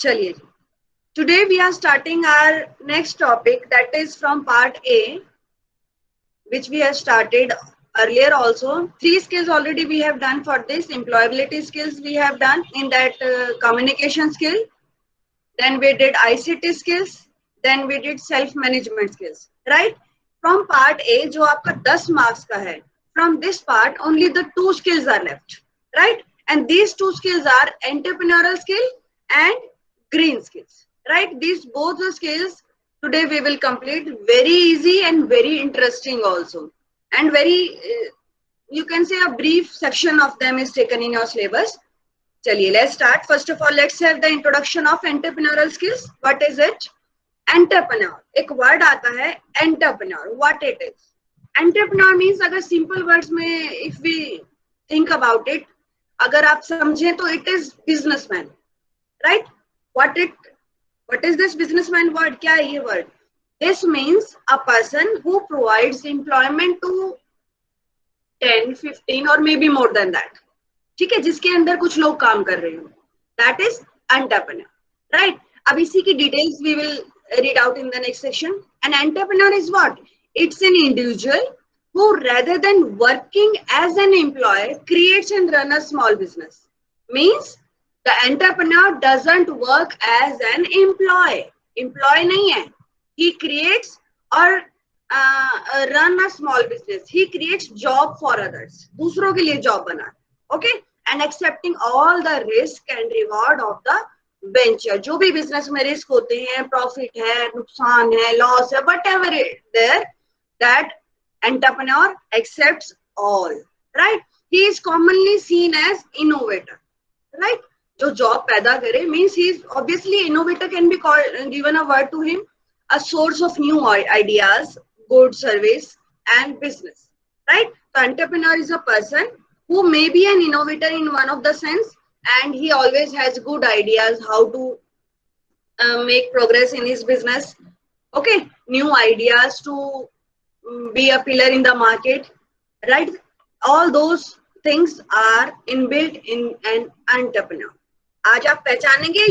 चलिए जी, today we are starting our next topic, that is from part A, which we have started earlier also. Three skills already we have done for this. Employability skills we have done in that communication skill. Then we did ICT skills. Then we did self-management skills. Right? From part A, जो आपका 10 marks का है, from this part only the two skills are left. Right? And these two skills are entrepreneurial skill and green skills. Right? These both the skills today we will complete, very easy and very interesting also, and very you can say a brief section of them is taken in your syllabus. चलिए, let's start. First of all, let's have the introduction of entrepreneurial skills. What is it? Entrepreneur. एक word आता है entrepreneur. What it is? Entrepreneur means, अगर simple words में if we think about it, अगर आप समझें तो it is businessman, right? What is this businessman word? क्या है ये word? This means a person who provides employment to 10, 15 or maybe more than that. ठीक है, जिसके अंदर कुछ लोग काम कर रहे हो, दैट इज एंटरप्रेन्योर, राइट? अब इसी की details we will read out in the next section. An entrepreneur is what? It's an individual who, rather than working as an employee, creates and run a small business. Means the entrepreneur doesn't work as an employee. Employee नहीं है. He creates or run a small business. He creates job for others. दूसरों के लिए job बना. Okay, and accepting all the risk and reward of the venture. जो भी business में risk होते हैं, profit है, नुकसान है, loss है, whatever it there, that entrepreneur accepts all. Right? He is commonly seen as innovator. Right? जो job पैदा करे means he is obviously innovator can be called, given a word to him, a source of new ideas, good service and business. Right? So entrepreneur is a person who may be an innovator in one of the sense, and he always has good ideas how to make progress in his business. Okay, new ideas to be a pillar in the market, right? All those things are inbuilt in an entrepreneur. आज आप पहचानेंगे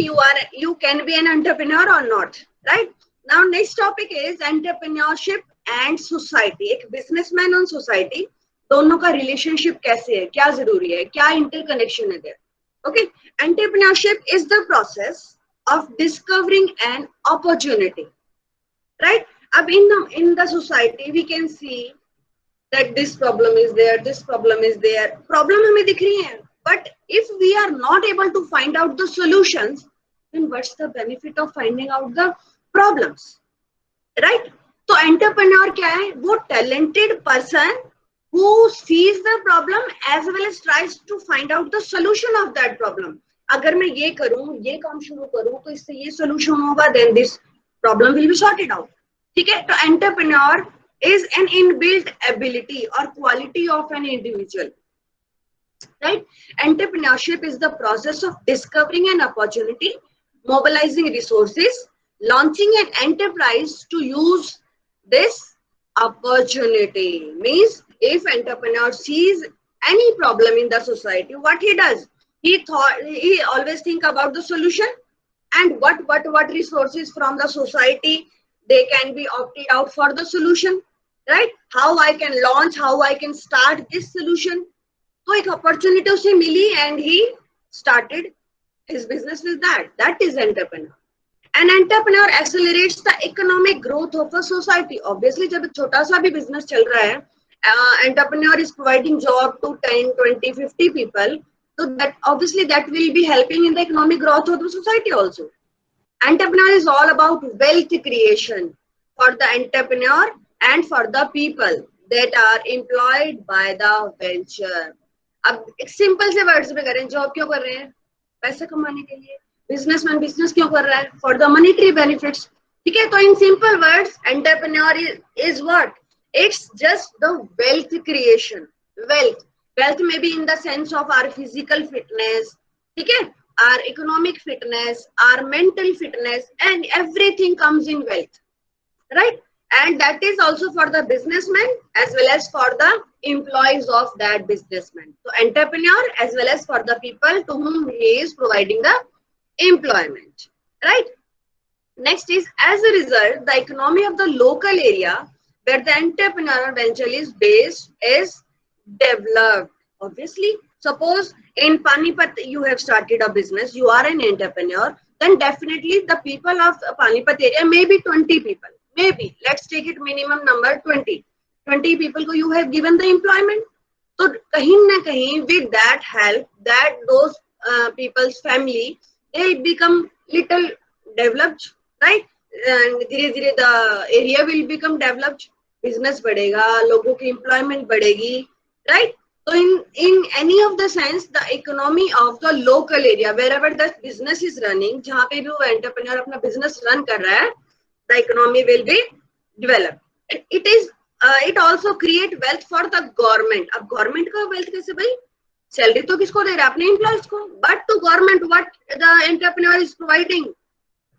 you can be an entrepreneur or not, right? Now next topic is entrepreneurship and society. एक businessman और society दोनों का relationship कैसे है, क्या जरूरी है, क्या इंटरकनेक्शन है there. Okay, entrepreneurship is the process of discovering an opportunity, right? अब in the society we can see that this problem is there, this problem is there. Problem हमें दिख रही है, but if we are not able to find out the solutions, then what's the benefit of finding out the problems, right? तो entrepreneur क्या है? वो talented person who sees the problem as well as tries to find out the solution of that problem. अगर मैं ये करूं, ये काम शुरू करूं तो इससे ये solution होगा, then this problem will be sorted out. ठीक है? तो entrepreneur is an inbuilt ability or quality of an individual, right? Entrepreneurship is the process of discovering an opportunity, mobilizing resources, launching an enterprise to use this opportunity. Means if entrepreneur sees any problem in the society, what he does, he always think about the solution and what resources from the society they can be opted out for the solution, right? How I can launch, how I can start this solution. तो एक opportunity उसे मिली and he started his business with that. That is entrepreneur. An entrepreneur accelerates the economic growth of a society. Obviously, जब छोटा सा भी business चल रहा है, entrepreneur is providing job to 10, 20, 50 people. So that obviously that will be helping in the economic growth of the society also. Entrepreneur is all about wealth creation for the entrepreneur and for the people that are employed by the venture. अब एक simple से words में करें, job क्यों कर रहे हैं? पैसे कमाने के लिए. बिजनेसमैन बिजनेस क्यों कर रहा है? For the monetary benefits. ठीक है, तो in simple words entrepreneur is what? It's just the wealth creation. Wealth में भी in the sense of our physical fitness, ठीक है, our economic fitness, our mental fitness, and everything comes in wealth, right? And that is also for the businessman as well as for the employees of that businessman. So entrepreneur as well as for the people to whom he is providing the employment. right? Next is, as a result, the economy of the local area where the entrepreneurial venture is based is developed. Obviously, suppose in Panipat you have started a business, you are an entrepreneur, then definitely the people of Panipat area, maybe 20 people, maybe, let's take it minimum number 20. 20 people who you have given the employment. So kahin na kahin, with that help, that those people's family, they'll become little developed, right? And धीरे धीरे the area will become developed, business बढ़ेगा, लोगों की employment बढ़ेगी, right? So in any of the sense, the economy of the local area, wherever the business is running, जहाँ पे भी वो entrepreneur अपना business run कर रहा है, the economy will be developed. It is it also create wealth for the government. अब government का wealth कैसे भाई? सैलरी तो किसको दे रहा है? अपने एम्प्लॉयज को. But to government, what the entrepreneur is providing?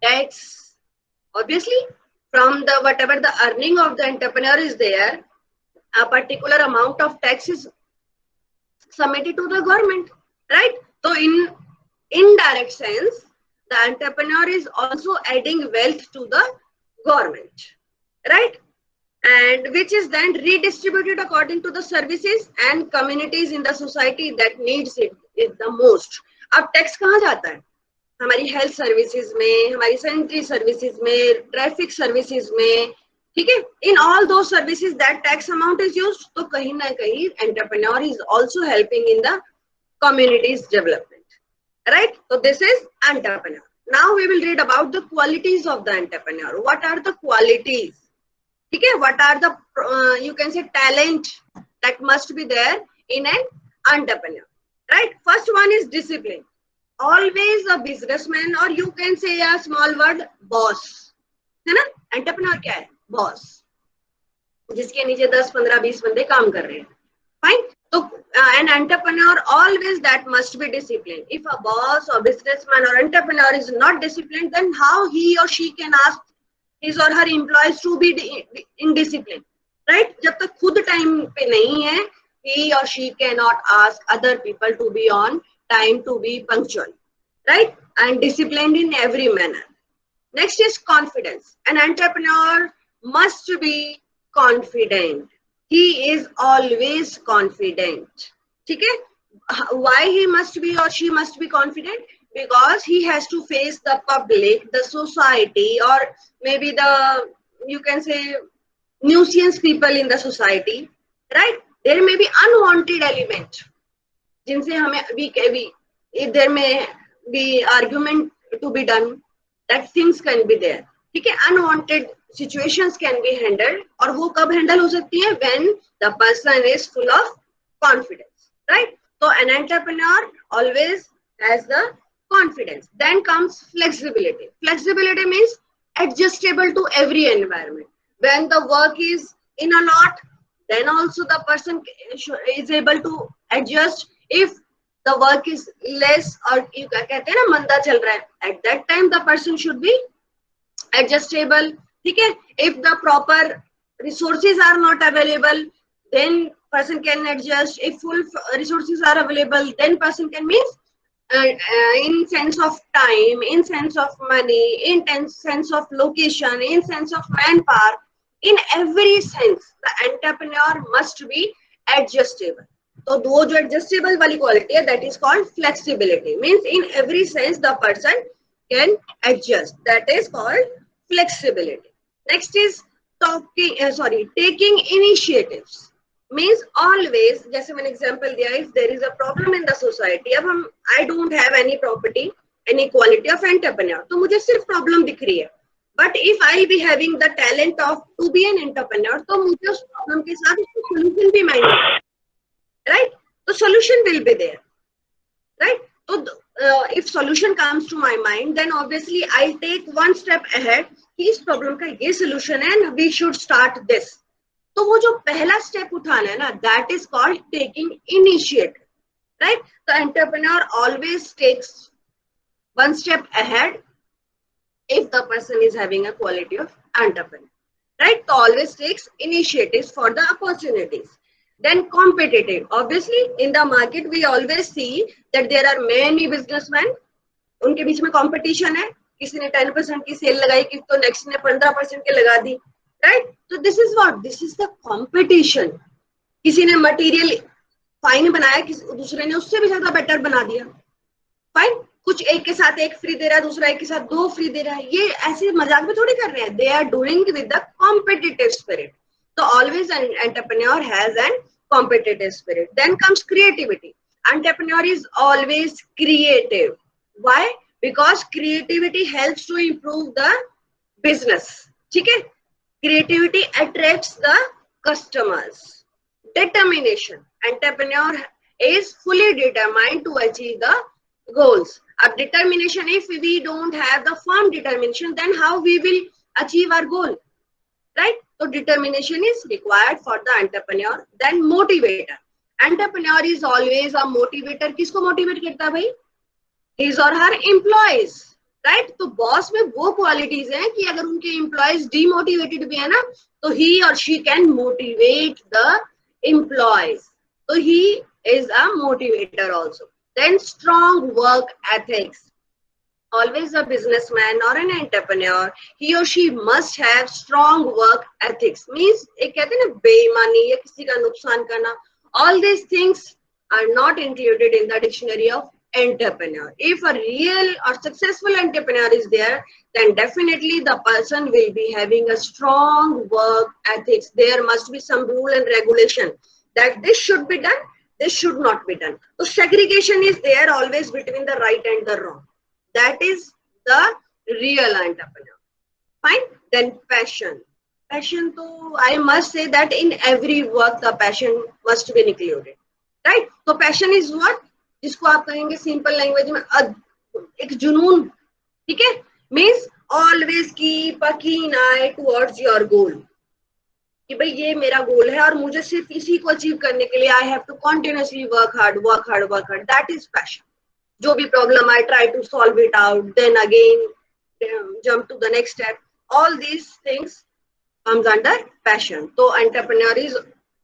Tax. Obviously, from the whatever the earning of the entrepreneur is there, a particular amount of tax is submitted to the government, right? So in indirect sense, the entrepreneur is also adding wealth to the government, right? And which is then redistributed according to the services and communities in the society that needs it the most. अब tax कहाँ जाता है? हमारी health services में, हमारी sanitary services में, traffic services में, ठीक है? इन ऑल दो services that tax amount is used. तो कहीं ना कहीं entrepreneur is also helping in the communities development, right? So this is entrepreneur. Now we will read about the qualities of the entrepreneur. What are the qualities? Okay, what are the you can say talent that must be there in an entrepreneur, right? First one is discipline. Always a businessman, or you can say a small word, boss, है ना? Entrepreneur क्या है? Boss, जिसके नीचे 10, 15, 20 बंदे काम कर रहे हैं. Fine. So an entrepreneur always that must be disciplined. If a boss or businessman or entrepreneur is not disciplined, then how he or she can ask his or her employees to be in discipline, right? जब तक खुद time पे नहीं है, he or she cannot ask other people to be on time, to be punctual, right? And disciplined in every manner. Next is confidence. An entrepreneur must be confident. He is always confident. ठीक है? Why he must be or she must be confident? Because he has to face the public, the society, or maybe the, you can say, nuisance people in the society, right? There may be unwanted element, जिनसे हमें if there may be argument to be done, that things can be there. ठीक है? Unwanted situations can be handled, और वो कब handle हो सकती है? When the person is full of confidence, right? So an entrepreneur always has the confidence. Then comes flexibility. Flexibility means adjustable to every environment. When the work is in a lot, then also the person is able to adjust. If the work is less, or you कहते हैं ना मंदा चल रहा है, at that time the person should be adjustable. ठीक है? If the proper resources are not available, then person can adjust. If full resources are available, then person can means in sense of time, in sense of money, in sense of location, in sense of manpower, in every sense, the entrepreneur must be adjustable. So वो जो adjustable वाली quality है, that is called flexibility. Means in every sense the person can adjust. That is called flexibility. Next is taking initiatives. Means always, जैसे मैंने example दिया, if there is a problem in the society, अब हम I don't have any property, any quality of entrepreneur, तो मुझे सिर्फ problem दिख रही है. But if I'll be having the talent of to be an entrepreneur, तो मुझे उस problem के साथ उसको solution भी मांगना, right? तो solution will be there, right? So if solution comes to my mind, then obviously I'll take one step ahead. कि इस problem का ये solution है, and we should start this. तो वो जो पहला स्टेप उठाना है ना, that is called taking initiative, right? The entrepreneur always takes one step ahead if the person is having a quality of entrepreneur, right? So always takes initiatives for the opportunities. Then competitive. Obviously, in the market we always see that there are many businessmen. उनके बीच में competition है. किसी ने 10% की cell लगाई, कि तो next ने 15% के लगा दी, राइट? तो this is what, this is the competition. किसी ने मटेरियल फाइन बनाया, किसी दूसरे ने उससे भी ज्यादा बेटर बना दिया. फाइन, कुछ एक के साथ एक फ्री दे रहा है, दूसरा एक के साथ दो फ्री दे रहा है. ये ऐसे मजाक में थोड़ी कर रहे हैं. They are doing with the competitive spirit. So always an entrepreneur has an competitive spirit. Then comes creativity. Entrepreneur is always creative. Why? Because creativity helps to improve the business. ठीक है? Creativity attracts the customers. Determination. Entrepreneur is fully determined to achieve the goals. अब determination, if we don't have the firm determination, then how we will achieve our goal? Right? So determination is required for the entrepreneur. Then motivator. Entrepreneur is always a motivator. किसको motivate करता है भाई? His or her employees. Right? तो boss में वो qualities हैं कि अगर उनके employees demotivated भी है ना, तो he or she can motivate the employees. So he is a motivator also. Then strong work ethics. Always a businessman or an entrepreneur, he or she must have strong work ethics. Means एक कहते हैं ना बेईमानी या किसी का नुकसान करना. All these things are not included in the dictionary of entrepreneur. If a real or successful entrepreneur is there, then definitely the person will be having a strong work ethics. There must be some rule and regulation that this should be done, this should not be done. So segregation is there always between the right and the wrong. That is the real entrepreneur. Fine. Then passion. Passion, तो I must say that in every work the passion must be included. Right? So passion is what? जिसको आप कहेंगे simple language में एक जुनून. ठीक है? Means always keep a keen eye towards your goal. कि भाई ये मेरा गोल है और मुझे सिर्फ इसी को अचीव करने के लिए I have to continuously work hard, work hard, work hard. That is passion. जो भी problem I try to solve it out, then again jump to the next step. All these things comes under passion. तो entrepreneur is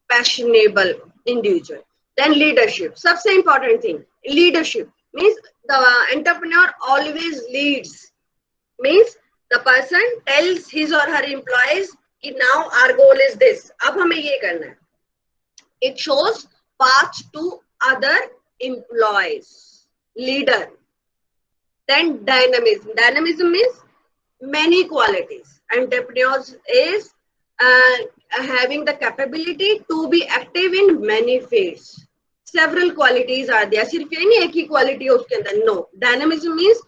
passionable individual. Then leadership, सबसे important thing leadership. Means the entrepreneur always leads. Means the person tells his or her employees कि now our goal is this, अब हमें ये करना है. It shows path to other employees. Leader. Then dynamism. Dynamism means many qualities. Entrepreneurs is having the capability to be active in many fields. Several qualities are there. सिर्फ ये नहीं एक ही quality है उसके अंदर. No. Dynamism means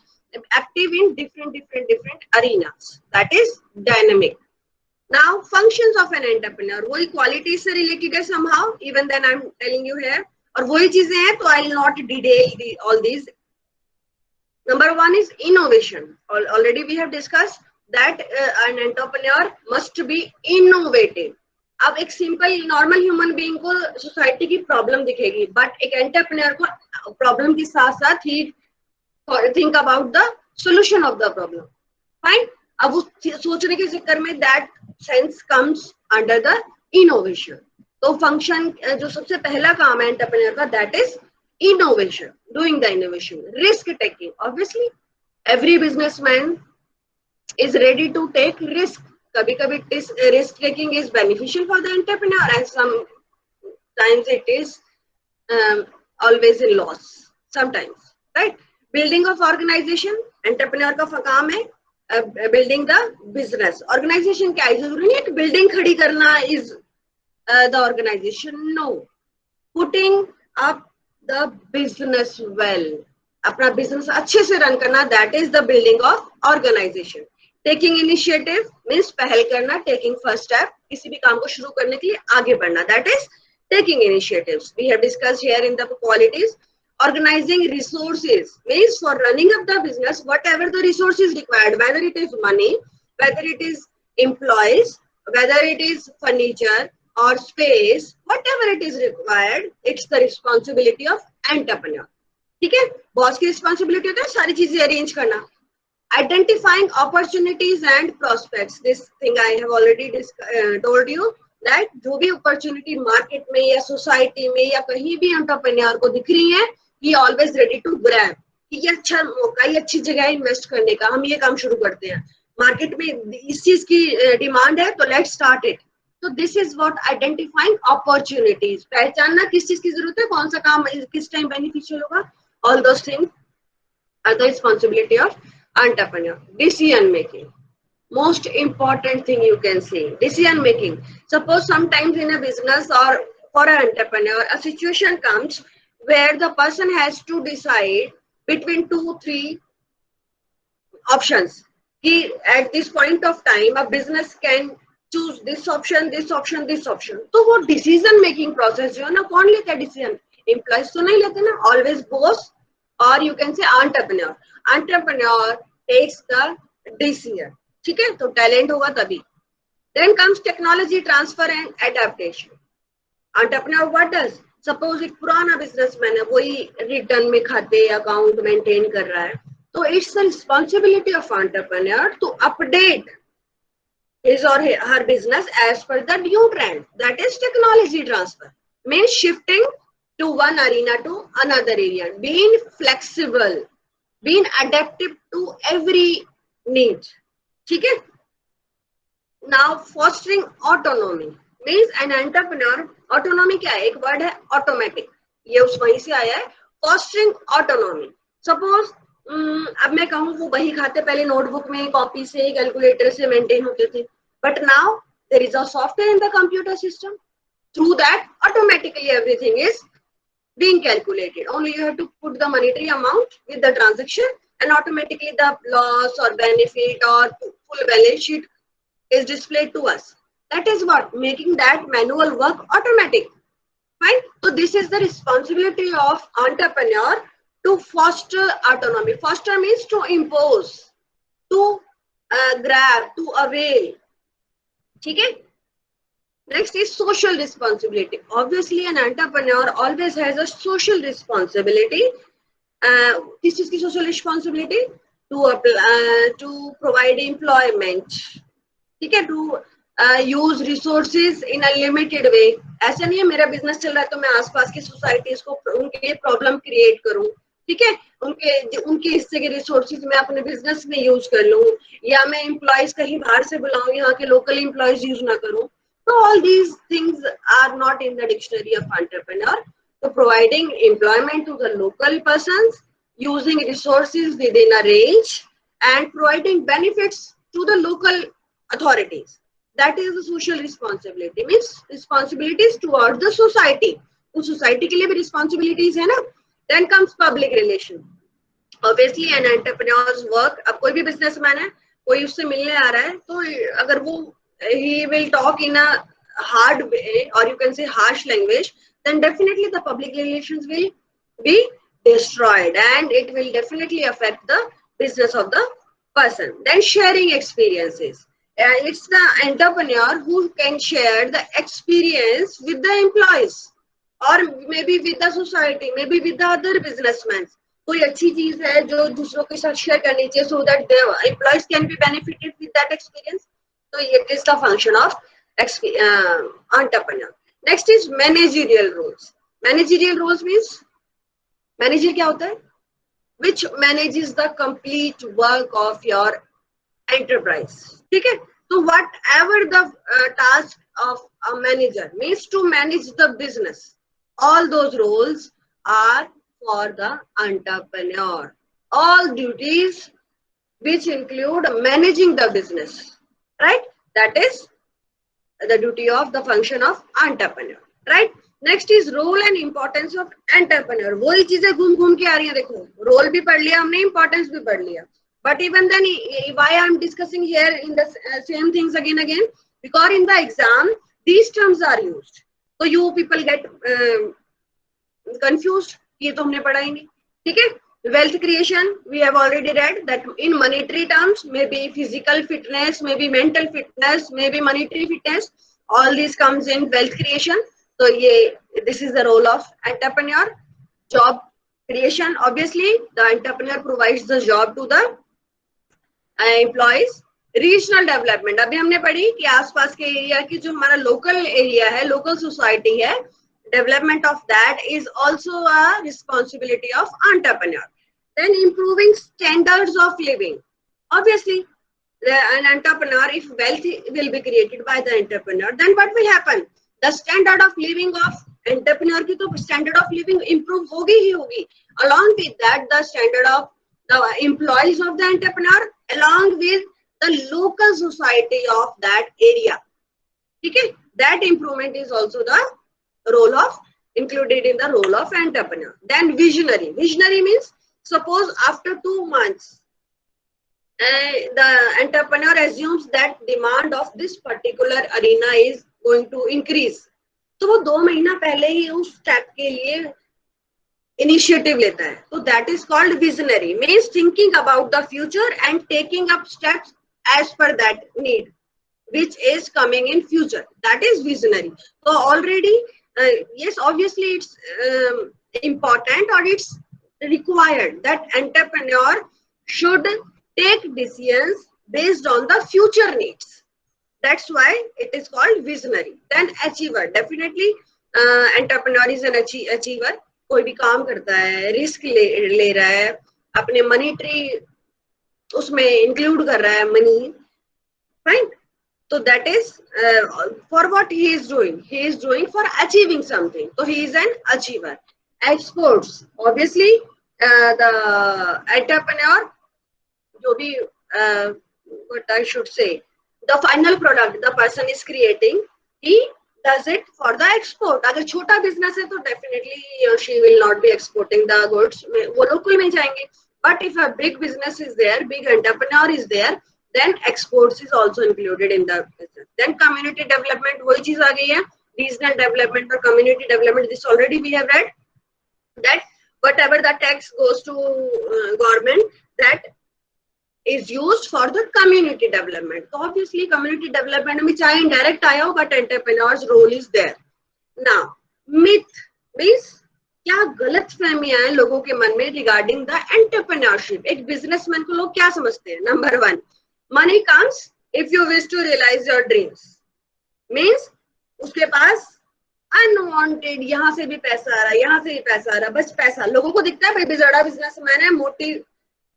active in different arenas. That is dynamic. Now functions of an entrepreneur. वही qualities से related है somehow. Even then I'm telling you here. और वही चीजें हैं तो I will not detail all these. Number one is innovation. Already we have discussed that an entrepreneur must be innovative. अब एक सिंपल नॉर्मल ह्यूमन बीइंग को society की problem दिखेगी, बट एक एंटरप्रेन्योर को प्रॉब्लम के साथ साथ ही think about the solution of the problem. Fine. अब उस सोचने के चक्कर में that sense comes under the innovation. तो फंक्शन जो सबसे पहला काम है एंटरप्रेन्योर का, that is innovation, doing the innovation. Risk taking. Obviously every businessman is ready to take risk. कभी कभी risk taking is beneficial for the entrepreneur and sometimes it is always in loss sometimes. Right. Building of organisation. Entrepreneur का काम है building the business. Organisation क्या है? जरूरी नहीं है कि बिल्डिंग खड़ी करना is the organization. No. Putting up the business well. अपना बिजनेस अच्छे से रन करना, that is the building of organization. Taking initiative means पहल करना, taking first step, किसी भी काम को शुरू करने के लिए आगे बढ़ना, that is taking initiatives. We have discussed here in the qualities. Organizing resources means for running up the business, whatever the resource is required, whether it is money, whether it is employees, whether it is furniture or space, whatever it is required, it's the responsibility of entrepreneur. ठीक है? Boss की responsibility होता है सारी चीजें arrange करना. Identifying opportunities and prospects. This thing I have already told you that जो भी opportunity market में या society में या कहीं भी entrepreneur को दिख रही है, he always ready to grab. ये अच्छा मौका, ये अच्छी जगह है इन्वेस्ट करने का, हम ये काम शुरू करते हैं, मार्केट में इस चीज की डिमांड है तो लेट्स स्टार्ट इट। तो this is what identifying opportunities, पहचानना किस चीज की जरूरत है, कौन सा काम किस टाइम बेनिफिशियल होगा, all those things are the responsibility of entrepreneur. Decision making, most important thing you can say, decision making. Suppose sometimes in a business or for an entrepreneur a situation comes where the person has to decide between 2 3 options. He at this point of time a business can choose this option, this option, this option. तो वो decision making process जो है ना, कौन लेता है decision? Employees तो नहीं लेते ना, always boss or you can say entrepreneur. Entrepreneur takes the decision. ठीक है, तो talent होगा तभी. Then comes technology transfer and adaptation. Entrepreneur what does? Suppose एक पुराना बिजनेसमैन है, वही रिटर्न में खाते अकाउंट मेंटेन कर रहा है, तो it's the responsibility of entrepreneur to update his or her business as per the new trend, that is technology transfer, means shifting to one arena to another area, being flexible, being adaptive to every need. ठीक है. Now fostering autonomy means an entrepreneur, autonomy क्या है, एक word है automatic, ये उस वहीं से आया है, fostering autonomy. Suppose अब मैं कहूँ वो बही खाते पहले नोटबुक में कॉपी से कैलकुलेटर से मेंटेन होते थे, but now there is a software in the computer system, through that automatically everything is being calculated, only you have to put the monetary amount with the transaction and automatically the loss or benefit or full balance sheet is displayed to us. That is what making that manual work automatic. Fine. So this is the responsibility of entrepreneur to foster autonomy. Foster means to impose, to grab, to avail. Okay. Next is social responsibility. Obviously, an entrepreneur always has a social responsibility. This is the social responsibility to provide employment. ठीक है, to use resources in a limited way. ऐसा नहीं है मेरा business चल रहा है तो मैं आसपास की सोसाइटीज को उनके लिए प्रॉब्लम क्रिएट करूं. ठीक है, उनके हिस्से के रिसोर्सेज मैं अपने बिजनेस में यूज कर लूं, या मैं एम्प्लॉयज कहीं बाहर से बुलाऊं, यहाँ के लोकल एम्प्लॉयज यूज ना करूं. तो all these things are not in the dictionary of entrepreneur. तो providing employment to the local persons, using resources within a range, and providing benefits to the local authorities. That is the social responsibility, means responsibilities towards the society. उस society के लिए भी responsibilities है ना. Then comes public relation. Obviously an entrepreneur's work, अब कोई भी businessman है, कोई उससे मिलने आ रहा है, तो अगर वो he will talk in a hard way or you can say harsh language, then definitely the public relations will be destroyed and it will definitely affect the business of the person. Then sharing experiences. It's the entrepreneur who can share the experience with the employees or maybe with the society, maybe with the other businessmen. कोई अच्छी चीज है जो दूसरों के साथ share करनी चाहिए, so that the employees can be benefited with that experience. So it is the function of entrepreneur. Next is managerial roles. Managerial roles means manager क्या होता है? Which manages the complete work of your enterprise. ठीक है, तो whatever the task of a manager means to manage the business, all those roles are for the entrepreneur. All duties which include managing the business, right? That is the duty of the function of entrepreneur, right? Next is role and importance of entrepreneur. वही चीजें घूम घूम के आ रही हैं, देखो role भी पढ़ लिया हमने, importance भी पढ़ लिया. But even then, why I am discussing here in the same things again, because in the exam these terms are used, so you people get confused. ये तो हमने पढ़ा ही नहीं. ठीक है. Wealth creation, we have already read that in monetary terms, maybe physical fitness, maybe mental fitness, maybe monetary fitness, all these comes in wealth creation. So this is the role of entrepreneur. Job creation, obviously the entrepreneur provides the job to the employees. Regional development, अभी हमने पढ़ी कि आसपास के area की जो हमारा local area है, लोकल सोसाइटी है, development of that is also a responsibility of entrepreneur. Then improving standards of living. Obviously, an entrepreneur, if wealth will be created by the entrepreneur, then what will happen? The standard of living of entrepreneur की तो standard of living improve होगी ही होगी. Along with that, the standard of the employees of the entrepreneur, along with the local society of that area. Okay, that improvement is also the role of included in the role of entrepreneur. Then visionary. Visionary means suppose after 2 months the entrepreneur assumes that demand of this particular arena is going to increase. तो वो 2 महीना पहले ही उस step के लिए initiative लेता है. So that is called visionary. Means thinking about the future and taking up steps as per that need, which is coming in future. That is visionary. So already, yes, obviously it's important or it's required that entrepreneur should take decisions based on the future needs. That's why it is called visionary. Then achiever. Definitely, entrepreneur is an achiever. कोई भी काम करता है, risk ले रहा है, अपने money tree उसमें इंक्लूड कर रहा है money, fine. So that is for what he is doing. He is doing for achieving something. So he is an achiever. Exports. Obviously, the entrepreneur, जो भी what I should say, the final product the person is creating, he does it for the export. अगर छोटा business है तो definitely he or she will not be exporting the goods. वो local में जाएंगे. But if a big business is there, big entrepreneur is there, then exports is also included in the business. Then community development, वही चीज आ गई है. Regional development or community development, this already we have read. That whatever the tax goes to government, that is used for the community development. So obviously community development में चाहे indirect आया हो, but entrepreneur's role is there. Now myth means क्या गलत फहमियां हैं लोगों के मन में रिगार्डिंग द एंटरप्रेन्योरशिप. एक बिजनेसमैन को लोग क्या समझते हैं? Number 1, money comes if you wish to realise your dreams. Means उसके पास अनवांटेड यहाँ से भी पैसा आ रहा है, यहाँ से भी पैसा आ रहा है, बस पैसा. लोगों को दिखता है भाई बेजड़ा बिजनेसमैन है,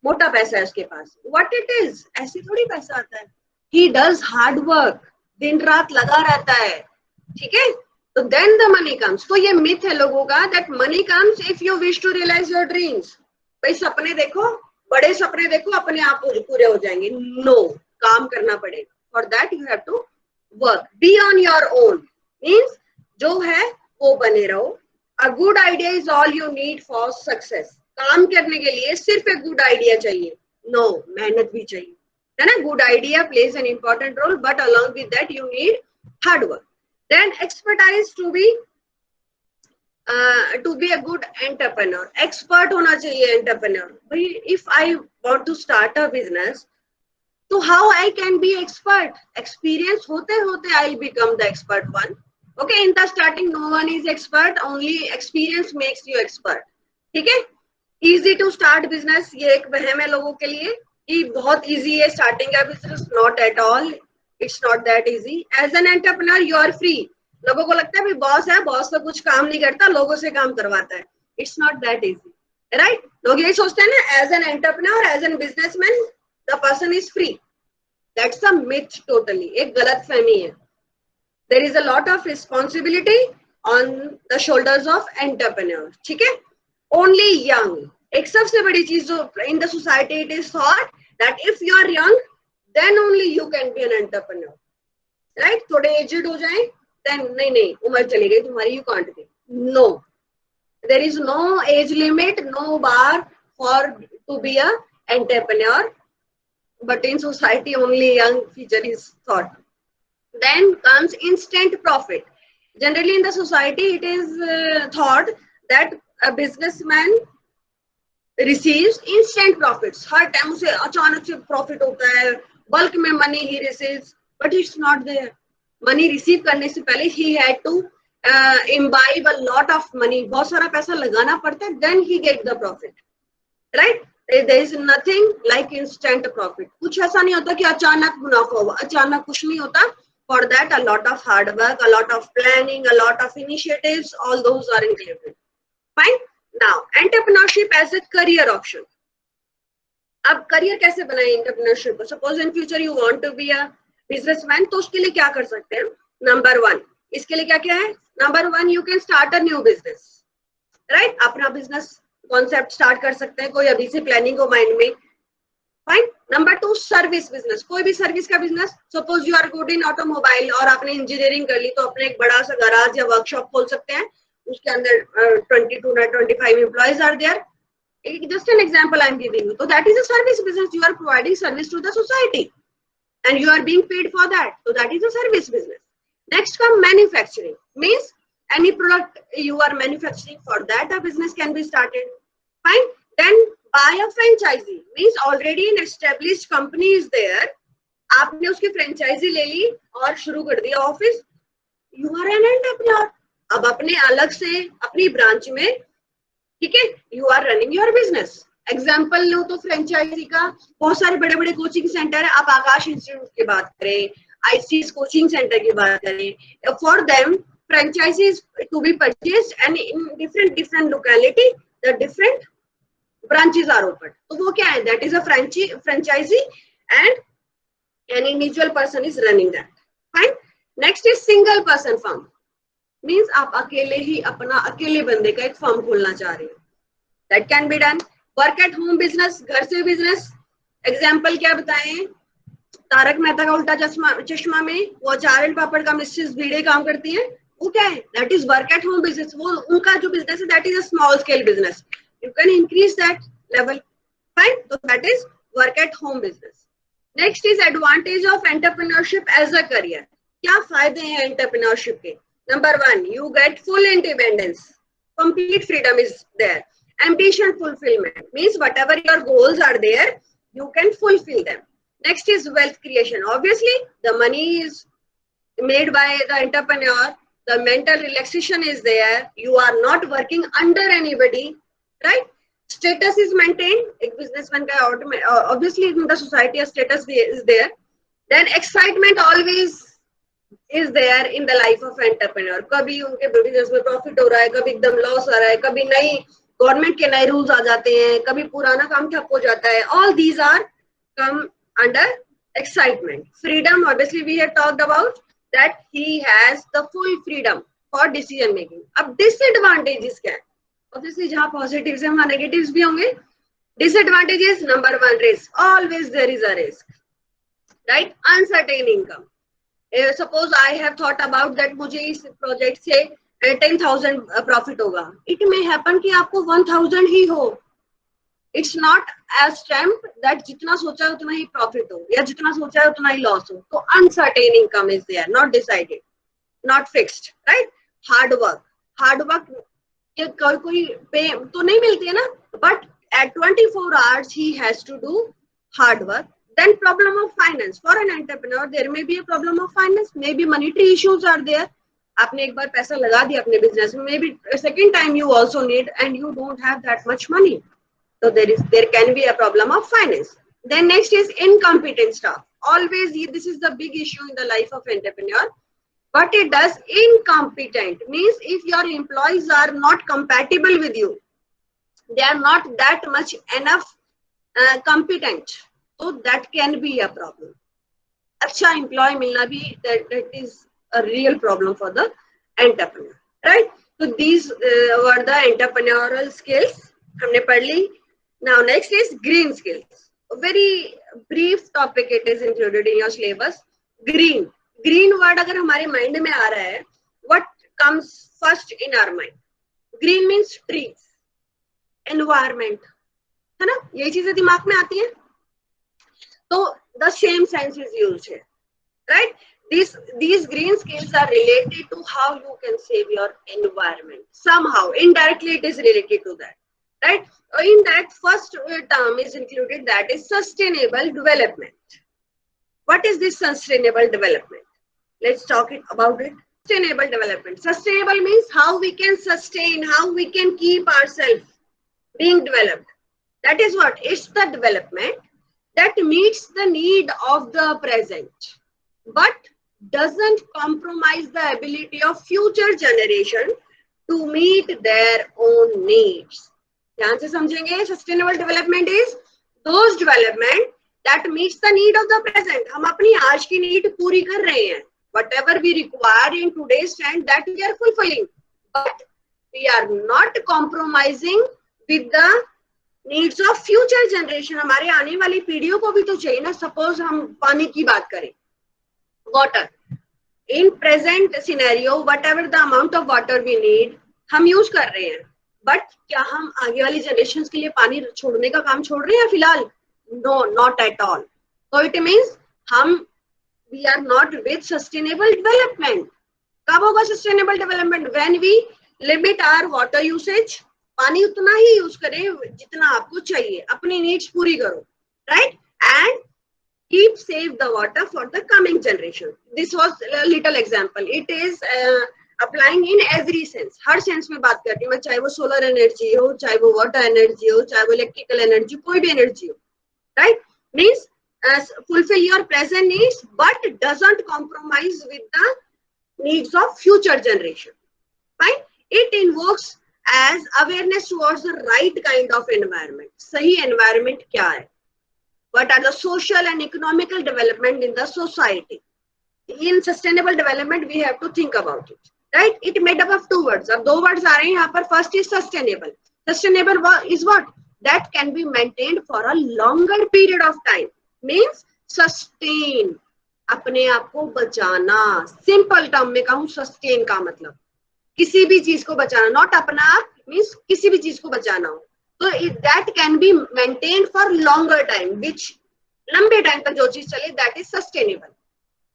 मोटा पैसा है उसके पास. व्हाट इट इज, ऐसे थोड़ी पैसा आता है. ही डज हार्ड वर्क, दिन रात लगा रहता है. ठीक है, तो देन द मनी कम्स. तो ये मिथ है लोगों का that money comes if you wish to realise your dreams. भाई सपने देखो, बड़े सपने देखो, अपने आप पूरे हो जाएंगे. नो, काम करना पड़ेगा. For that you have to work, be on your own. Means जो है वो बने रहो. A good idea is all you need for success. काम करने के लिए सिर्फ एक गुड आइडिया चाहिए. नो, मेहनत भी चाहिए, है ना. Good idea plays an important role, but along with that you need hard work. Then expertise to be a good entrepreneur. Expert होना चाहिए entrepreneur. भाई if I want to start a business, तो how I can be expert? Experience होते होते I'll become the expert one. Okay, in the starting no one is expert, only experience makes you expert. ठीक है. Easy to start business, ये एक वहम है लोगों के लिए कि बहुत easy है starting a business. Not at all. It's not that easy. As an entrepreneur, you are free. लोगों को लगता है भाई बॉस है, बॉस तो कुछ काम नहीं करता, लोगों से काम करवाता है. It's not that easy, right? लोग यही सोचते हैं ना, as an entrepreneur, as a businessman, the person is free. That's a myth totally. एक गलत फहमी है. There is a lot of responsibility on the shoulders of entrepreneur. ठीक है? Only young. एक सबसे बड़ी चीज जो in the society it is thought that if you are young, then only you can be an entrepreneur, right? थोड़े aged हो जाएं, then नहीं उम्र चली गई तुम्हारी, you can't be. No, there is no age limit, no bar for to be a entrepreneur, but in society only young feature is thought. Then comes instant profit. Generally in the society it is thought that a businessman receives instant profits. हर time उसे अचानक से profit होता है, bulk में money ही receives, but it's not there. Money receive करने से पहले ही had to imbibe a lot of money. बहुत सारा पैसा लगाना पड़ता है, then he get the profit, right? There is nothing like instant profit. कुछ ऐसा नहीं होता कि अचानक मुनाफा हुआ, अचानक कुछ नहीं होता. For that a lot of hard work, a lot of planning, a lot of initiatives, all those are included. Fine. Now entrepreneurship as a career option. अब करियर कैसे बनाए एंटरप्रेन्योरशिप को? Suppose in future you want to be a businessman, तो उसके लिए क्या कर सकते हैं? नंबर वन, इसके लिए क्या क्या है? Number one, you can start a new business, right? अपना बिजनेस कॉन्सेप्ट स्टार्ट कर सकते हैं, कोई अभी से प्लानिंग हो माइंड में, fine. Number two, service business, कोई भी सर्विस का business. Suppose you are good in automobile और आपने इंजीनियरिंग कर ली, तो अपने एक बड़ा सा गराज या वर्कशॉप खोल सकते हैं, उसके अंदर 22 to 25 employees are there. Just an example I'm giving you. So that is a service business. You are providing service to the society and you are being paid for that. So that is a service business. Next come manufacturing. Means any product you are manufacturing, for that a business can be started. Fine. Then buy a franchisee. Means already an established company is there. आपने उसकी franchise ले ली और शुरू कर दिया office, you are an entrepreneur. अब अपने अलग से अपनी ब्रांच में, ठीक है, you are running your business. Example लो तो फ्रेंचाइजी का, बहुत सारे बड़े बड़े कोचिंग सेंटर है, आप आकाश इंस्टीट्यूट की बात करें, आईसीएस कोचिंग सेंटर की बात करें, for them franchisee is to be purchased and in different locality the different branches are open. तो वो क्या है? That is a franchisee and an individual person is running that. Fine. Next is single person firm. Means आप अकेले ही अपना अकेले बंदे का एक फर्म खोलना चाह रहे हो. That can be done. Work at home business, घर से बिजनेस. एग्जाम्पल क्या बताएं? तारक मेहता का उल्टा चश्मा में वो अचार एंड पापड़ का मिसेस भिड़े काम करती है, वो क्या है? That is work at home business. वो उनका जो बिजनेस है that is a small scale business. You can increase that level. Fine. तो that is work at home business. Next is advantage of entrepreneurship as a career. क्या फायदे हैं entrepreneurship के? Number one, you get full independence, complete freedom is there. Ambition fulfillment means whatever your goals are there, you can fulfill them. Next is wealth creation. Obviously, the money is made by the entrepreneur. The mental relaxation is there. You are not working under anybody, right? Status is maintained. एक businessman का obviously in the society a status is there. Then excitement always is there in the life of entrepreneur. कभी उनके business में profit हो रहा है, कभी एकदम लॉस आ रहा है, कभी नई गवर्नमेंट के नए रूल्स आ जाते हैं, कभी पुराना काम ठप हो जाता है. All these are come under excitement. Freedom, obviously we have talked about that he has the full freedom for decision making. अब डिसएडवांटेजेस क्या है? ऑब्वियसली जहां पॉजिटिव्स है वहां नेगेटिव्स भी होंगे. Disadvantages, number one, risk. Always there is a risk, right? Uncertain income. Suppose I have thought about that मुझे इस प्रोजेक्ट से 10,000 प्रॉफिट होगा. इट मे हैपन कि आपको 1,000 ही हो. It's not as stamp that जितना सोचा है उतना ही प्रॉफिट हो या जितना सोचा है उतना ही लॉस हो. तो uncertain income is there, not decided, not fixed, right? Hard work कोई पे तो नहीं मिलती है ना, but at 24 hours he has to do hard work. Then problem of finance. For an entrepreneur there may be a problem of finance, maybe monetary issues are there. आपने एक बार पैसा लगा दिया अपने बिजनेस में, maybe second time you also need and you don't have that much money. So there can be a problem of finance. Then next is incompetent staff. Always this is the big issue in the life of entrepreneur. What it does, incompetent means if your employees are not compatible with you, they are not that much enough competent, so that can be a problem. अच्छा employee मिलना भी that is a real problem for the entrepreneur, right? So these were the entrepreneurial skills हमने पढ़ ली. Now next is green skills. A very brief topic it is included in your syllabus. Green word अगर हमारे mind में आ रहा है, what comes first in our mind? Green means trees, environment, है ना? ये चीजें दिमाग में आती हैं. तो the same sense is used here, right? These green skills are related to how you can save your environment. Somehow, indirectly, it is related to that, right? In that first term is included, that is sustainable development. What is this sustainable development? Let's talk about it. Sustainable development. Sustainable means how we can sustain, how we can keep ourselves being developed. That is what? It's the development that meets the need of the present, but doesn't compromise the ability of future generation to meet their own needs. ध्यान से समझेंगे. Sustainable development is those development that meets the need of the present. हम अपनी आज की need पूरी कर रहे हैं. Whatever we require in today's time, that we are fulfilling, but we are not compromising with the needs of future generation. हमारे आने वाली पीढ़ियों को भी तो चाहिए ना. Suppose हम पानी की बात करें, water. In present scenario, whatever the amount of water we need, हम यूज कर रहे हैं. बट क्या हम आगे वाली जनरेशन के लिए पानी छोड़ने का काम छोड़ रहे हैं फिलहाल? No, not at all. तो इट मीन्स हम we are not with sustainable development. कब होगा sustainable development? When we limit our water usage. पानी उतना ही यूज करें जितना आपको चाहिए, अपनी नीड्स पूरी करो, right? And keep save the water for the coming generation. This was a little example. It is applying in every sense. Her sense में बात करती हूँ मैं, चाहे वो सोलर एनर्जी हो, चाहे वो वाटर एनर्जी हो, चाहे वो इलेक्ट्रिकल एनर्जी, कोई भी एनर्जी हो, right? Means fulfill your present needs but doesn't compromise with the needs of future generation. Fine? It invokes as awareness towards the right kind of environment. सही environment क्या है? What are the social and economical development in the society? In sustainable development, we have to think about it, right? It made up of two words. अब दो words आ रहे हैं यहाँ पर. First is sustainable. Sustainable is what? That can be maintained for a longer period of time. Means sustain. अपने आप को बचाना. Simple term में कहूँ, sustain का मतलब किसी भी चीज को बचाना. Not अपना आप, means किसी भी चीज को बचाना हो. तो that can be maintained for longer time, which लंबे टाइम तक जो चीज चले, that is sustainable,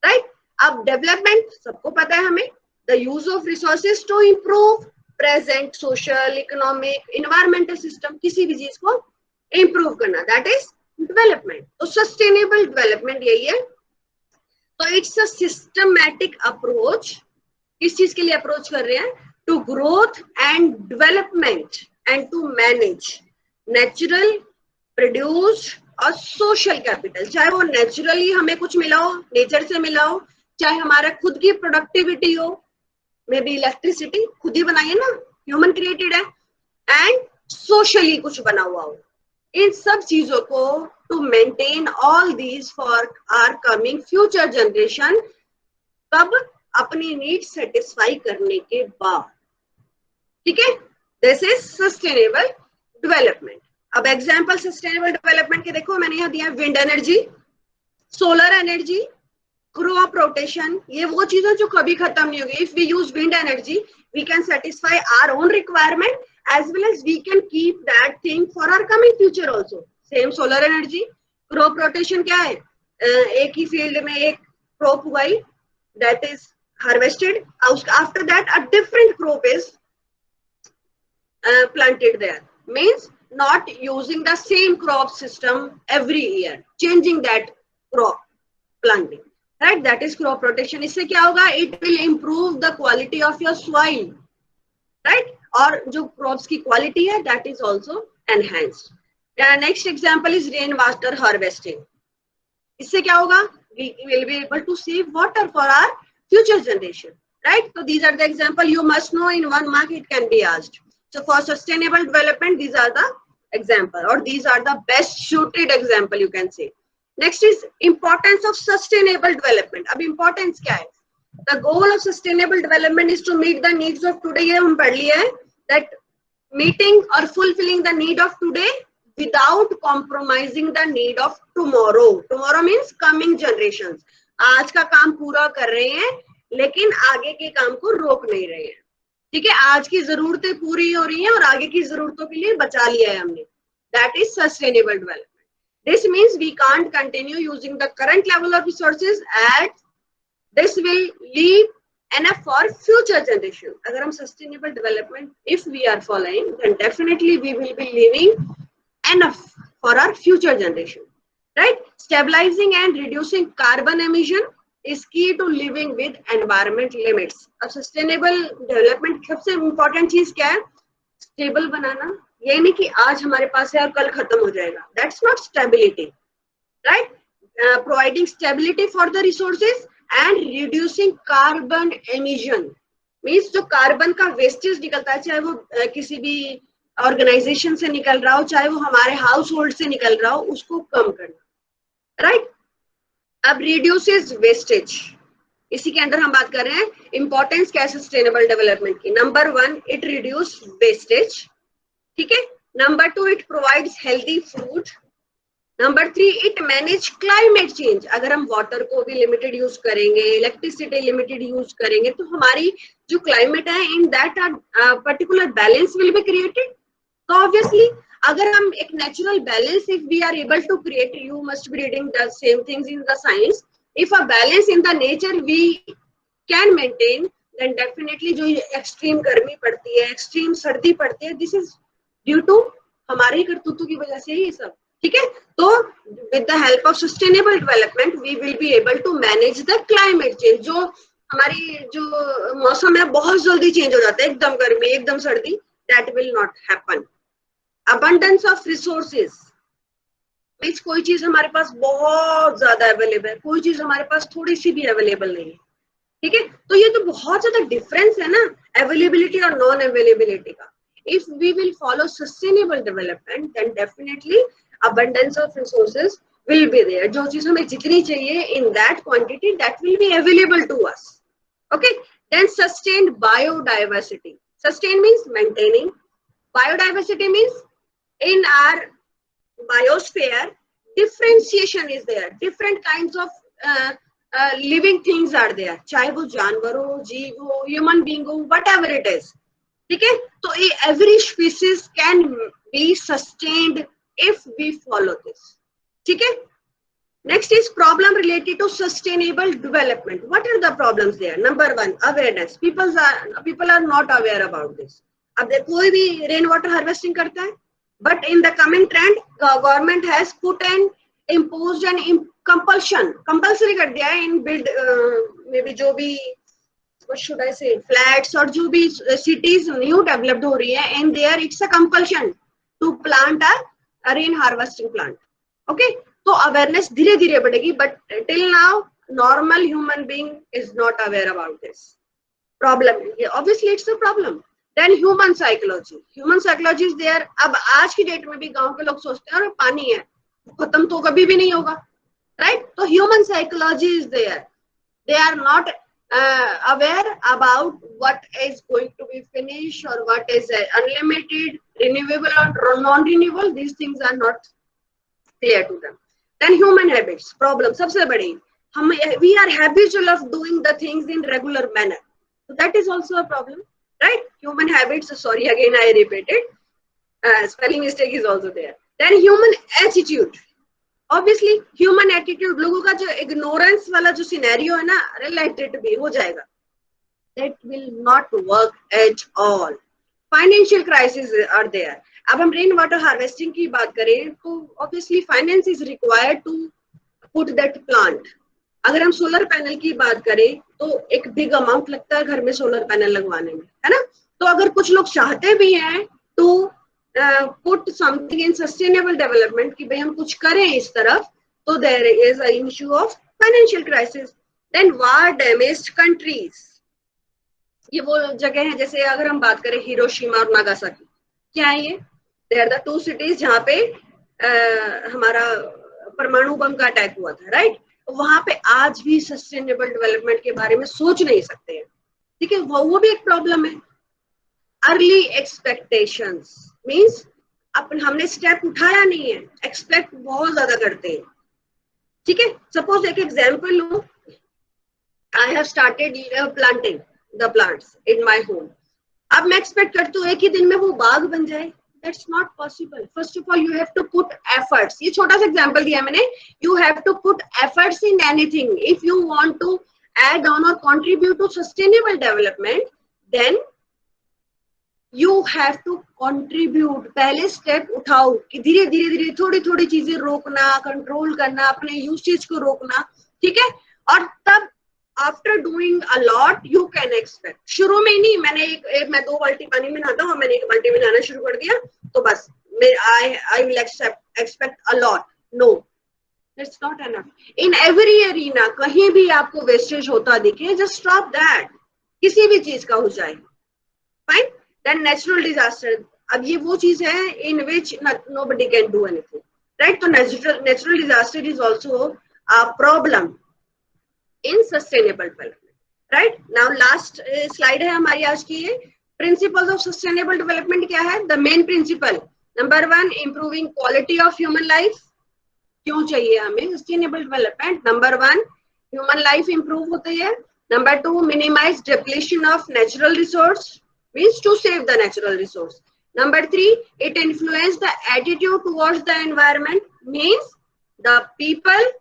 right? अब डेवलपमेंट सबको पता है हमें. the use of resources to improve present social, economic, environmental system, किसी भी चीज को improve करना, that is development. तो sustainable development यही है. तो it's a systematic approach. किस चीज के लिए अप्रोच कर रहे हैं? to growth and development and to manage natural, produced और सोशल कैपिटल. चाहे वो नेचुरली हमें कुछ मिला हो, नेचर से मिला हो, चाहे हमारा खुद की प्रोडक्टिविटी हो, मे बी इलेक्ट्रिसिटी खुद ही बनाइए ना, ह्यूमन क्रिएटेड है, एंड सोशली कुछ बना हुआ हो. इन सब चीजों को to maintain all these for are coming future generation. कब? अपनी नीड सेटिस्फाई करने के बाद. ठीक है? This is sustainable development. अब एग्जांपल सस्टेनेबल डेवलपमेंट के देखो, मैंने यहाँ दिया wind energy, solar energy, crop rotation. ये वो चीजें जो कभी खत्म नहीं होगी. If we use wind energy, we can satisfy our own requirement as well as we can keep that thing for our coming future also. Same solar energy. Crop rotation क्या है? एक ही फील्ड में एक क्रॉप उगाई, that is harvested. After that a different crop is planted there. Means not using the same crop system every year, changing that crop planting, right? That is crop rotation. इससे क्या होगा? It will improve the quality of your soil, right? और जो crops की quality है, that is also enhanced. Next example is rain water harvesting. इससे क्या होगा? We will be able to save water for our future generation, right? So these are the example you must know. In 1 mark it can be asked. So for sustainable development, these are the example, or these are the best suited example you can say. Next is importance of sustainable development. अब importance क्या है? The goal of sustainable development is to meet the needs of today. ये हम पढ़ लिया है, that meeting or fulfilling the need of today without compromising the need of tomorrow. Tomorrow means coming generations. आज का काम पूरा कर रहे हैं, लेकिन आगे के काम को रोक नहीं रहे हैं. ठीक है? आज की जरूरतें पूरी हो रही हैं और आगे की जरूरतों के लिए बचा लिया है हमने. That is sustainable development. This means we can't continue using the current level of resources at this will leave enough for future generation. अगर हम sustainable development if we are following, then definitely we will be leaving enough for our future generation, right? Stabilizing and reducing carbon emission is key to living with environment limits. अब sustainable development सबसे important चीज क्या है? Stable बनाना. ये नहीं कि आज हमारे पास है और कल खत्म हो जाएगा. That's not stability, right? Providing stability for the resources and reducing carbon emission means जो कार्बन का वेस्टेज निकलता है, चाहे वो किसी भी ऑर्गेनाइजेशन से निकल रहा हो, चाहे वो हमारे हाउस होल्ड से निकल रहा हो, उसको कम करना, राइट। अब रिड्यूसेस वेस्टेज, इसी के अंदर हम बात कर रहे हैं इंपॉर्टेंस क्या है सस्टेनेबल डेवलपमेंट की। नंबर 1, इट रिड्यूस वेस्टेज, ठीक है। Number 2, it provides healthy food. Number 3, it manage climate change. अगर हम वाटर को भी लिमिटेड यूज करेंगे, इलेक्ट्रिसिटी लिमिटेड यूज करेंगे, तो हमारी जो क्लाइमेट है in that particular balance will be created. तो ऑब्वियसली अगर हम एक natural balance if we are able to create, you must be reading the same things in the science, if a balance in the nature we can maintain, then definitely जो extreme गर्मी पड़ती है, extreme सर्दी पड़ती है, this is due to हमारे करतूतों की वजह से ये सब, ठीक है। तो with the help of sustainable development we will be able to manage the climate change. जो हमारी जो मौसम है बहुत जल्दी चेंज हो जाता है, एकदम गर्मी एकदम सर्दी, that will not happen. Abundance of resources means कोई चीज हमारे पास बहुत ज्यादा अवेलेबल है, कोई चीज हमारे पास थोड़ी सी भी अवेलेबल नहीं है, ठीक है। तो ये तो बहुत ज्यादा डिफरेंस है ना अवेलेबिलिटी और नॉन अवेलेबिलिटी का। If we will follow sustainable development then definitely abundance of resources will be there. जो चीज हमें जितनी चाहिए in that quantity that will be available to us. Okay. Then sustained biodiversity. Sustain means maintaining. Biodiversity means in our biosphere differentiation is there. Different kinds of living things are there. चाहे वो जानवर हो, जीव हो, human being हो, whatever it is. ठीक है। तो every species can be sustained if we follow this, ठीक है। Next is problem related to sustainable development. What are the problems there? Number 1, awareness. People are not aware about this. अब देखो कोई भी rain water harvesting करता है, but in the coming trend government has put an imposed an compulsion, compulsory कर दिया है in build maybe जो भी what should I say flats और जो भी cities new developed हो रही है, and there it's a compulsion to plant a rain harvesting plant. Okay, तो अवेयरनेस धीरे धीरे बढ़ेगी, but till now normal human being is not aware about this problem. Obviously it's a problem. Then human psychology is there. अब आज की date में भी गांव के लोग सोचते हैं और पानी है खत्म तो कभी भी नहीं होगा, राइट। तो human psychology is there, they are not aware about what is going to be finished or what is unlimited, renewable or non-renewable. These things are not clear to them. Then human habits problem सबसे बड़ी, हम we are habitual of doing the things in regular manner, so that is also a problem, right? Human habits, sorry again I repeated, spelling mistake is also there. Then human attitude, obviously human attitude, लोगों का जो ignorance वाला जो scenario है ना, let it be हो जाएगा, that will not work at all. Financial crisis are there. अब हम रेन वाटर हार्वेस्टिंग की बात करें तो obviously finance is required to put that plant. अगर हम सोलर पैनल की बात करें तो एक बिग अमाउंट लगता है घर में सोलर पैनल लगवाने में, है ना। तो अगर कुछ लोग चाहते भी हैं तो put something in sustainable development कि भाई हम कुछ करें इस तरफ, तो there is a issue of financial crisis. Then war damaged countries, ये वो जगह है जैसे अगर हम बात करें हिरोशिमा और नागासाकी, क्या है ये, दे आर द 2 cities जहाँ पे हमारा परमाणु बम का अटैक हुआ था, राइट। वहां पे आज भी सस्टेनेबल डेवलपमेंट के बारे में सोच नहीं सकते हैं, ठीक है। वो भी एक प्रॉब्लम है। अर्ली एक्सपेक्टेशंस मींस अपन हमने स्टेप उठाया नहीं है, एक्सपेक्ट बहुत ज्यादा करते हैं, ठीक है। सपोज एक example low, I have started planting the plants in my home. अब मैं एक्सपेक्ट करती हूँ एक ही दिन में वो बाग बन जाए, that's not possible. First of all you have to put efforts. ये छोटा सा एग्जांपल दिया मैंने, you have to put efforts in anything if you want to add on or contribute to sustainable development, then you have to contribute. पहले step उठाओ कि धीरे धीरे थोड़ी थोड़ी चीजें रोकना, कंट्रोल करना, अपने यूसेज को रोकना, ठीक है। और तब after doing a lot you can expect. शुरू में ही नहीं, मैं 2 बाल्टी पानी में नहाता हूँ, मैंने 1 बाल्टी में नहाना शुरू कर दिया तो बस I will expect a lot, no, it's not enough. In every arena कहीं भी आपको वेस्टेज होता दिखे, जस्ट स्टॉप दैट, किसी भी चीज का हो जाए, फाइन। देन नेचुरल डिजास्टर, अब ये वो चीज है इन विच nobody can do anything, right? तो natural disaster is also a problem in sustainable development, right? Now last slide है हमारी आज की ये principles of sustainable development क्या है? The main principle number 1 improving quality of human life. क्यों चाहिए हमें sustainable development? Number 1 human life improve होती है. Number 2 minimise depletion of natural resource, means to save the natural resource. Number 3 it influence the attitude towards the environment, means the people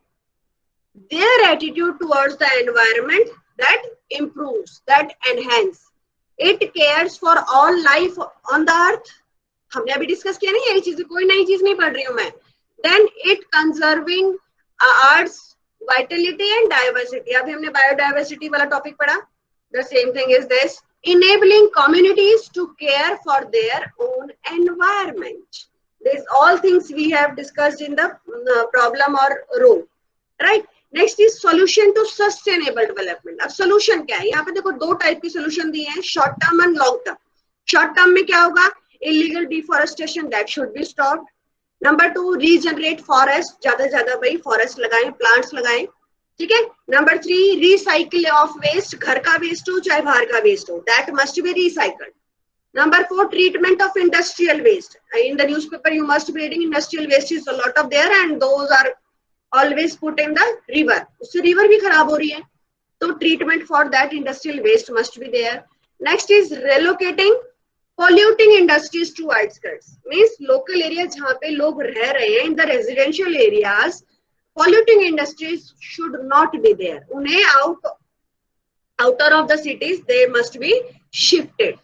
their attitude towards the environment that improves, that enhance. It cares for all life on the earth. हमने अभी discuss किया नहीं यही चीज, कोई नई चीज नहीं पढ़ रही हूं मैं. Then it conserving arts vitality and diversity. अभी हमने biodiversity वाला टॉपिक पढ़ा. The same thing is this, enabling communities to care for their own environment. These all things we have discussed in the problem or role, right? Next is solution to sustainable development. अब solution क्या है? यहाँ पे देखो दो type के solution दिए हैं, short term and long term. Short term में क्या होगा? Illegal deforestation that should be stopped. Number 2 regenerate forest, ज्यादा से ज्यादा भाई फॉरेस्ट लगाएं, प्लांट्स लगाएं, ठीक है. नंबर 3 रिसाइकिल ऑफ वेस्ट, घर का वेस्ट हो चाहे बाहर का वेस्ट हो, that must B recycled. Number 4 treatment of industrial waste. In the newspaper you must be reading industrial waste is a lot of there and those are always put in the river. उससे river भी खराब हो रही है, तो treatment for that industrial waste must be there. Next is relocating polluting industries to outskirts, means local area जहाँ पे लोग रह रहे हैं in the residential areas, polluting industries should not be there. उन्हें outer of the cities they must be shifted,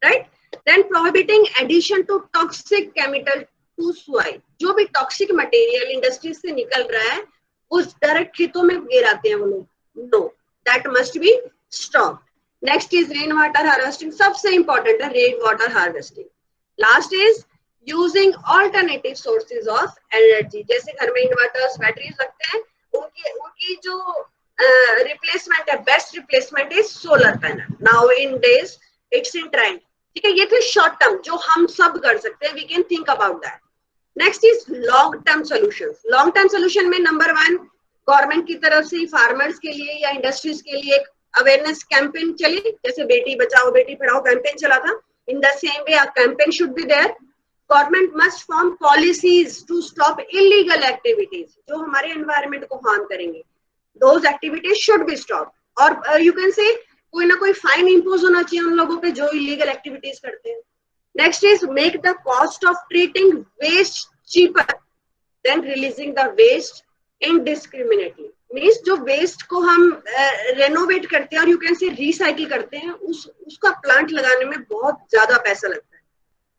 right? Then prohibiting addition to toxic chemical to soil. जो भी toxic material industry से निकल रहा है उस डायरेक्ट खेतों में गिराते हैं वो लोग, no, that must be stop. Next is rain water harvesting, सबसे इंपॉर्टेंट है rain water harvesting. Last is using alternative sources of energy. जैसे घर में इन्वर्टर्स बैटरीज रखते हैं, उनकी जो रिप्लेसमेंट है, best replacement is solar panel. Now in days it's in trend, ठीक है. ये थे शॉर्ट टर्म जो हम सब कर सकते हैं, we can think about that. Next is long term solutions. Long term solution में नंबर 1 गवर्नमेंट की तरफ से फार्मर्स के लिए या इंडस्ट्रीज के लिए एक अवेयरनेस कैंपेन चली, जैसे बेटी बचाओ बेटी पढ़ाओ कैंपेन चला था. In the same way a campaign should be there. Government must form policies to stop illegal activities जो हमारे एनवायरनमेंट को हार्म करेंगे. Those activities should be stop. और यू कैन से कोई ना कोई फाइन इंपोज होना चाहिए उन लोगों पे जो इलीगल एक्टिविटीज करते हैं. Next is make the cost of treating waste cheaper than releasing the waste indiscriminately. Means जो वेस्ट को हम रेनोवेट करते हैं और यू कैन से रिसाइकिल करते हैं, उसका प्लांट लगाने में बहुत ज्यादा पैसा लगता है.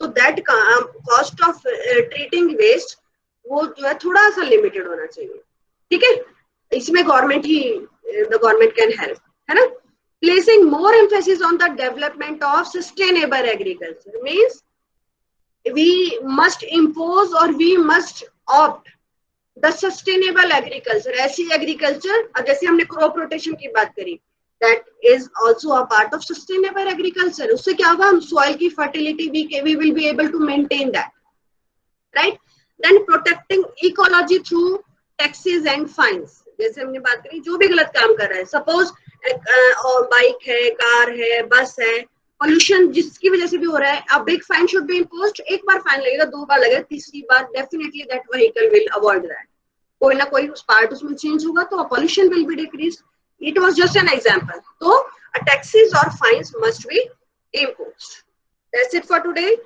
तो that cost of treating waste वो जो है थोड़ा सा लिमिटेड होना चाहिए, ठीक है. इसमें गवर्नमेंट कैन हेल्प, है ना. Placing more emphasis on the development of sustainable agriculture means we must impose or we must opt the sustainable agriculture. ऐसी agriculture, जैसे हमने crop rotation की बात करी, that is also a part of sustainable agriculture. उससे क्या होगा? हम soil की fertility we will be able to maintain that, right? Then protecting ecology through taxes and fines. जैसे हमने बात करी, जो भी गलत काम कर रहा है, सपोज बाइक है, कार है, बस है, पोल्यूशन जिसकी वजह से भी हो रहा है, अब big fine should be imposed. एक बार फाइन लगेगा, 2 बार लगेगा, तीसरी बार definitely that vehicle will avoid that. कोई ना कोई उस पार्ट उसमें चेंज होगा तो pollution will be decrease. It was just an example. तो टैक्सेस और fines must be imposed. That's it for today.